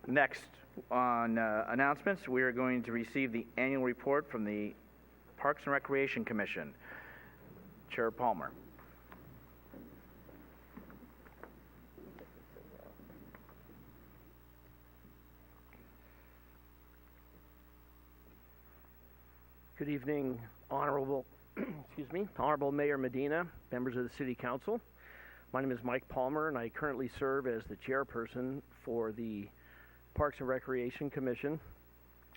Next on announcements, we are going to receive the annual report from the Parks and Recreation Commission. Chair Palmer. Good evening, Honorable Mayor Medina, members of the City Council. My name is Mike Palmer, and I currently serve as the chairperson for the Parks and Recreation Commission.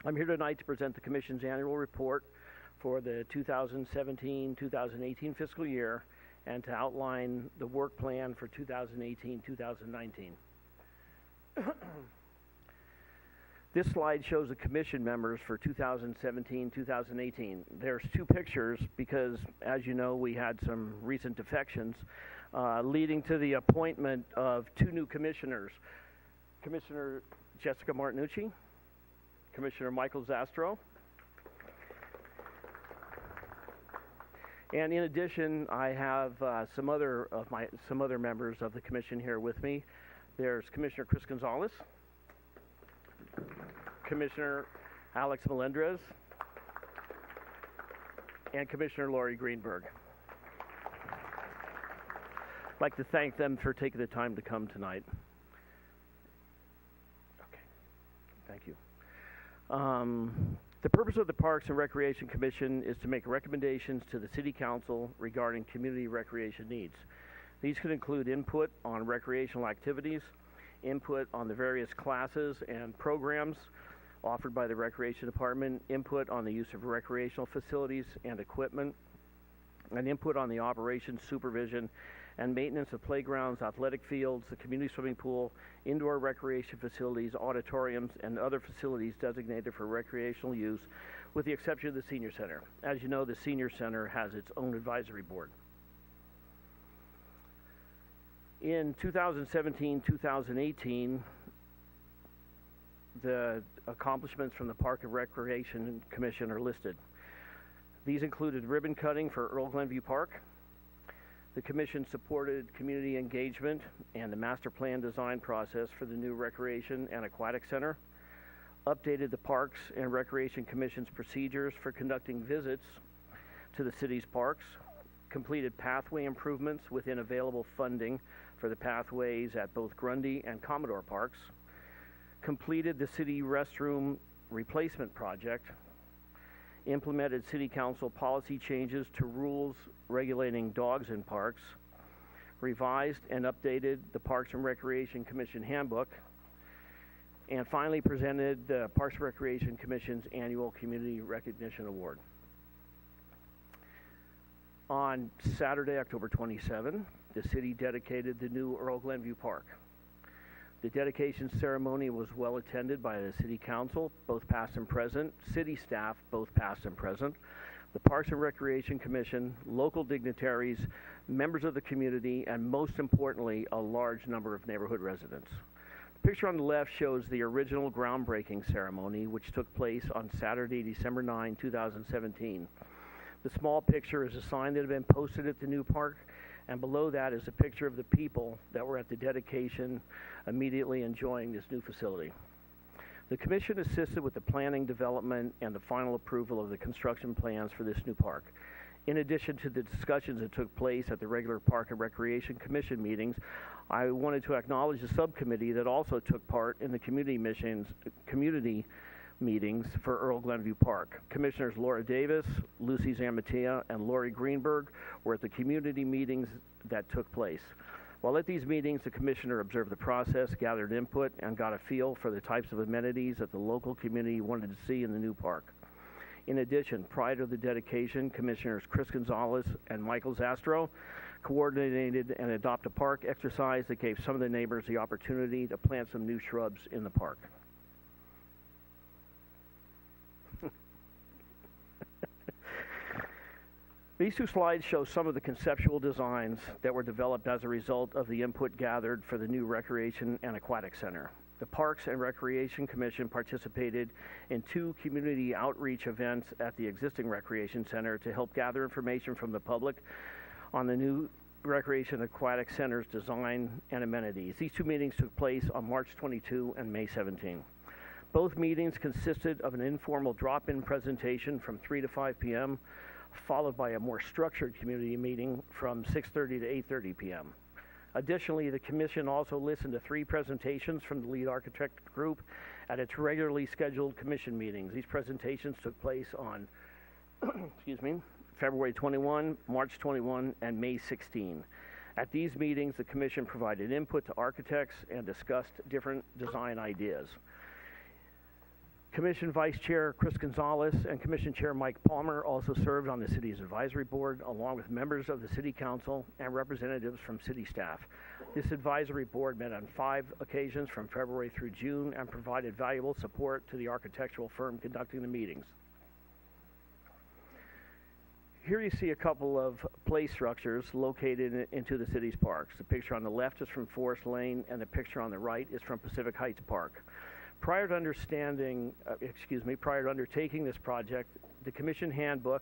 I'm here tonight to present the Commission's annual report for the 2017-2018 fiscal year and to outline the work plan for 2018-2019. This slide shows the commission members for 2017-2018. There's two pictures because, as you know, we had some recent defections leading to the appointment of two new commissioners, Commissioner Jessica Martinucci, Commissioner Michael Zastro. And in addition, I have some other members of the commission here with me. There's Commissioner Chris Gonzalez, Commissioner Alex Melendrez, and Commissioner Lori Greenberg. I'd like to thank them for taking the time to come tonight. Okay, thank you. The purpose of the Parks and Recreation Commission is to make recommendations to the City Council regarding community recreation needs. These could include input on recreational activities, input on the various classes and programs offered by the Recreation Department, input on the use of recreational facilities and equipment, and input on the operation, supervision, and maintenance of playgrounds, athletic fields, the community swimming pool, indoor recreation facilities, auditoriums, and other facilities designated for recreational use, with the exception of the Senior Center. As you know, the Senior Center has its own advisory board. In 2017-2018, the accomplishments from the Park and Recreation Commission are listed. These included ribbon cutting for Earl Glenview Park. The Commission supported community engagement and the master plan design process for the new Recreation and Aquatic Center, updated the Parks and Recreation Commission's procedures for conducting visits to the city's parks, completed pathway improvements within available funding for the pathways at both Grundy and Commodore Parks, completed the city restroom replacement project, implemented City Council policy changes to rules regulating dogs in parks, revised and updated the Parks and Recreation Commission handbook, and finally presented the Parks and Recreation Commission's annual Community Recognition Award. On Saturday, October 27, the city dedicated the new Earl Glenview Park. The dedication ceremony was well attended by the City Council, both past and present, city staff, both past and present, the Parks and Recreation Commission, local dignitaries, members of the community, and most importantly, a large number of neighborhood residents. The picture on the left shows the original groundbreaking ceremony, which took place on Saturday, December 9, 2017. The small picture is a sign that had been posted at the new park, and below that is a picture of the people that were at the dedication immediately enjoying this new facility. The Commission assisted with the planning, development, and the final approval of the construction plans for this new park. In addition to the discussions that took place at the regular Park and Recreation Commission meetings, I wanted to acknowledge the subcommittee that also took part in the community meetings for Earl Glenview Park. Commissioners Laura Davis, Lucy Zamatia, and Lori Greenberg were at the community meetings that took place. While at these meetings, the commissioner observed the process, gathered input, and got a feel for the types of amenities that the local community wanted to see in the new park. In addition, prior to the dedication, Commissioners Chris Gonzalez and Michael Zastro coordinated an Adopt a Park exercise that gave some of the neighbors the opportunity to plant some new shrubs in the park. These two slides show some of the conceptual designs that were developed as a result of the input gathered for the new Recreation and Aquatic Center. The Parks and Recreation Commission participated in 2 community outreach events at the existing Recreation Center to help gather information from the public on the new Recreation Aquatic Center's design and amenities. These two meetings took place on March 22 and May 17. Both meetings consisted of an informal drop-in presentation from 3 to 5 p.m., followed by a more structured community meeting from 6:30 to 8:30 p.m. Additionally, the Commission also listened to 3 presentations from the lead architect group at its regularly scheduled Commission meetings. These presentations took place on February 21, March 21, and May 16. At these meetings, the Commission provided input to architects and discussed different design ideas. Commission Vice Chair Chris Gonzalez and Commission Chair Mike Palmer also served on the City's Advisory Board, along with members of the City Council and representatives from City staff. This Advisory Board met on 5 occasions from February through June and provided valuable support to the architectural firm conducting the meetings. Here you see a couple of play structures located into the city's parks. The picture on the left is from Forest Lane, and the picture on the right is from Pacific Heights Park. Prior to undertaking this project, the Commission handbook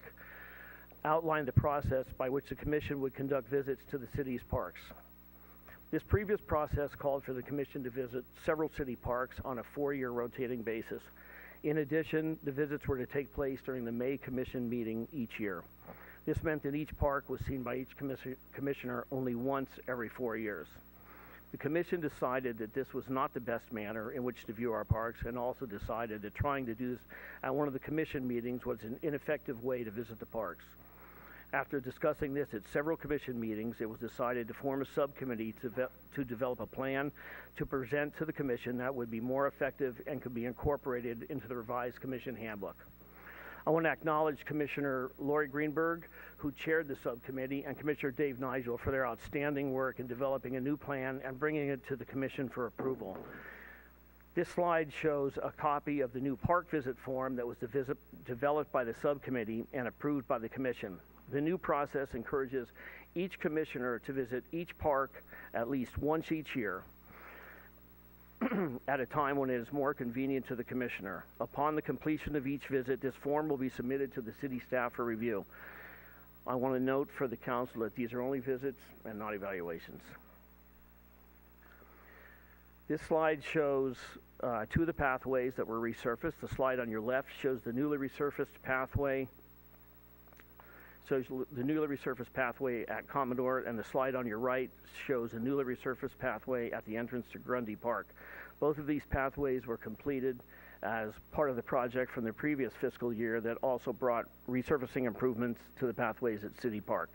outlined the process by which the Commission would conduct visits to the city's parks. This previous process called for the Commission to visit several city parks on a 4-year rotating basis. In addition, the visits were to take place during the May Commission meeting each year. This meant that each park was seen by each commissioner only once every 4 years. The Commission decided that this was not the best manner in which to view our parks, and also decided that trying to do this at one of the Commission meetings was an ineffective way to visit the parks. After discussing this at several Commission meetings, it was decided to form a subcommittee to develop a plan to present to the Commission that would be more effective and could be incorporated into the revised Commission handbook. I want to acknowledge Commissioner Lori Greenberg, who chaired the subcommittee, and Commissioner Dave Nigel for their outstanding work in developing a new plan and bringing it to the Commission for approval. This slide shows a copy of the new park visit form that was developed by the subcommittee and approved by the Commission. The new process encourages each commissioner to visit each park at least once each year at a time when it is more convenient to the commissioner. Upon the completion of each visit, this form will be submitted to the city staff for review. I want to note for the council that these are only visits and not evaluations. This slide shows 2 of the pathways that were resurfaced. The slide on your left shows the newly resurfaced pathway at Commodore, and the slide on your right shows a newly resurfaced pathway at the entrance to Grundy Park. Both of these pathways were completed as part of the project from the previous fiscal year that also brought resurfacing improvements to the pathways at City Park.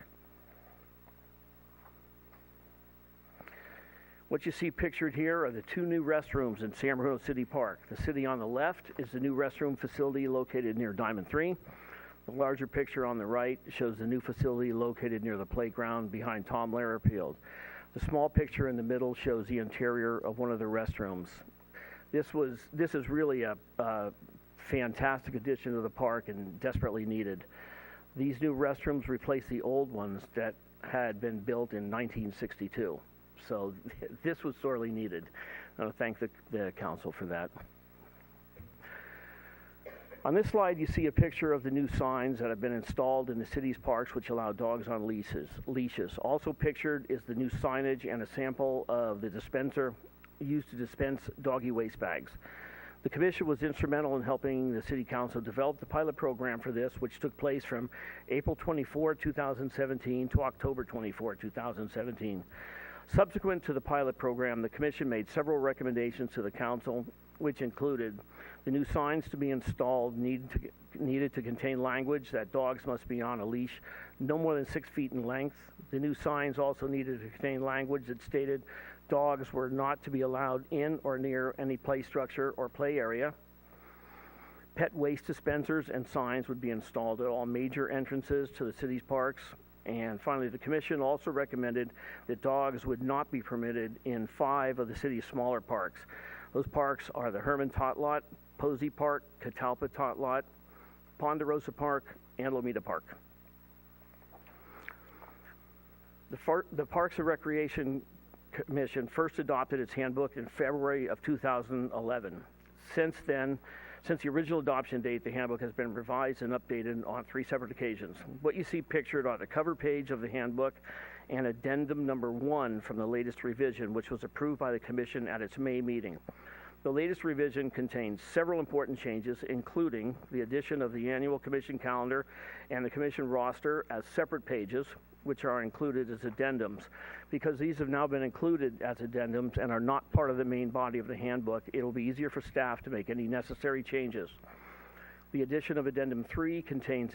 What you see pictured here are the 2 new restrooms in San Bruno City Park. The city on the left is the new restroom facility located near Diamond 3. The larger picture on the right shows the new facility located near the playground behind Tom Lehrer Field. The small picture in the middle shows the interior of one of the restrooms. This is really a fantastic addition to the park and desperately needed. These new restrooms replace the old ones that had been built in 1962. So this was sorely needed. I want to thank the council for that. On this slide, you see a picture of the new signs that have been installed in the city's parks, which allow dogs on leashes. Also pictured is the new signage and a sample of the dispenser used to dispense doggy waste bags. The Commission was instrumental in helping the City Council develop the pilot program for this, which took place from April 24, 2017 to October 24, 2017. Subsequent to the pilot program, the Commission made several recommendations to the Council, which included the new signs to be installed needed to contain language that dogs must be on a leash no more than 6 feet in length. The new signs also needed to contain language that stated dogs were not to be allowed in or near any play structure or play area. Pet waste dispensers and signs would be installed at all major entrances to the city's parks. And finally, the Commission also recommended that dogs would not be permitted in 5 of the city's smaller parks. Those parks are the Herman Tot Lot, Posey Park, Catalpa Tot Lot, Ponderosa Park, and Lomita Park. The Parks and Recreation Commission first adopted its handbook in February of 2011. Since then, Since the original adoption date, the handbook has been revised and updated on 3 separate occasions. What you see pictured on the cover page of the handbook and addendum number 1 from the latest revision, which was approved by the Commission at its May meeting. The latest revision contains several important changes, including the addition of the annual Commission calendar and the Commission roster as separate pages, which are included as addendums. Because these have now been included as addendums and are not part of the main body of the handbook, it will be easier for staff to make any necessary changes. The addition of Addendum 3 contains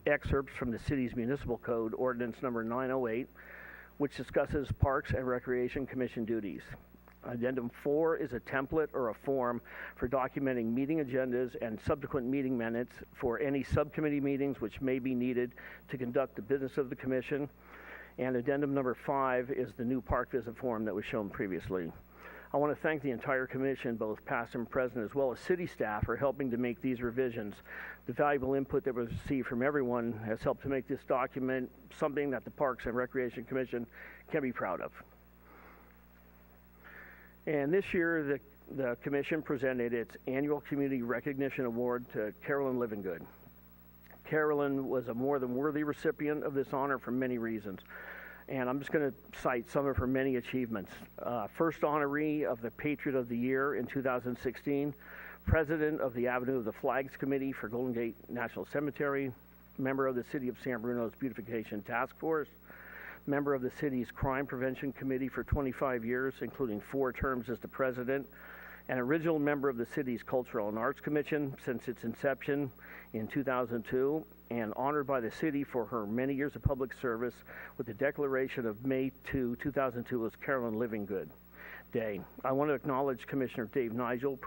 excerpts from the City's Municipal Code, Ordinance Number 908, which discusses Parks and Recreation Commission duties. Addendum 4 is a template or a form for documenting meeting agendas and subsequent meeting minutes for any subcommittee meetings which may be needed to conduct the business of the Commission. And Addendum number 5 is the new park visit form that was shown previously. I want to thank the entire Commission, both past and present, as well as city staff, for helping to make these revisions. The valuable input that was received from everyone has helped to make this document something that the Parks and Recreation Commission can be proud of. And this year, the Commission presented its annual Community Recognition Award to Carolyn Livingood. Carolyn was a more than worthy recipient of this honor for many reasons. And I'm just going to cite some of her many achievements. First honoree of the Patriot of the Year in 2016, President of the Avenue of the Flags Committee for Golden Gate National Cemetery, member of the City of San Bruno's Beautification Task Force, member of the city's Crime Prevention Committee for 25 years, including 4 terms as the president, an original member of the city's Cultural and Arts Commission since its inception in 2002, and honored by the city for her many years of public service with the declaration of May 2, 2002 as Carolyn Livingood Day. I want to acknowledge Commissioner Dave Nigel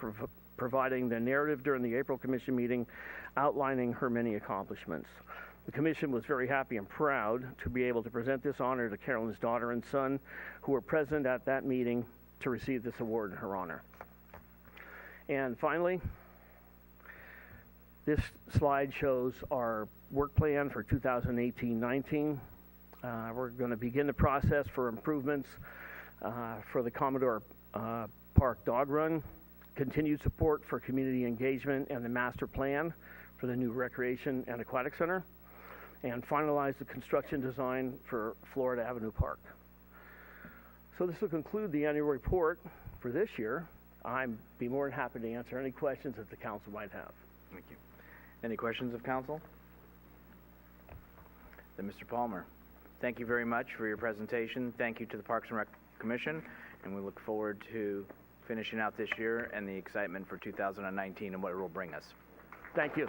providing the narrative during the April Commission meeting outlining her many accomplishments. The Commission was very happy and proud to be able to present this honor to Carolyn's daughter and son, who were present at that meeting to receive this award in her honor. And finally, this slide shows our work plan for 2018-19. We're going to begin the process for improvements for the Commodore Park Dog Run, continued support for community engagement and the master plan for the new Recreation and Aquatic Center, and finalize the construction design for Florida Avenue Park. So this will conclude the annual report for this year. I'd be more than happy to answer any questions that the council might have. Thank you. Any questions of council? Then Mr. Palmer, thank you very much for your presentation. Thank you to the Parks and Rec Commission, and we look forward to finishing out this year and the excitement for 2019 and what it will bring us. Thank you.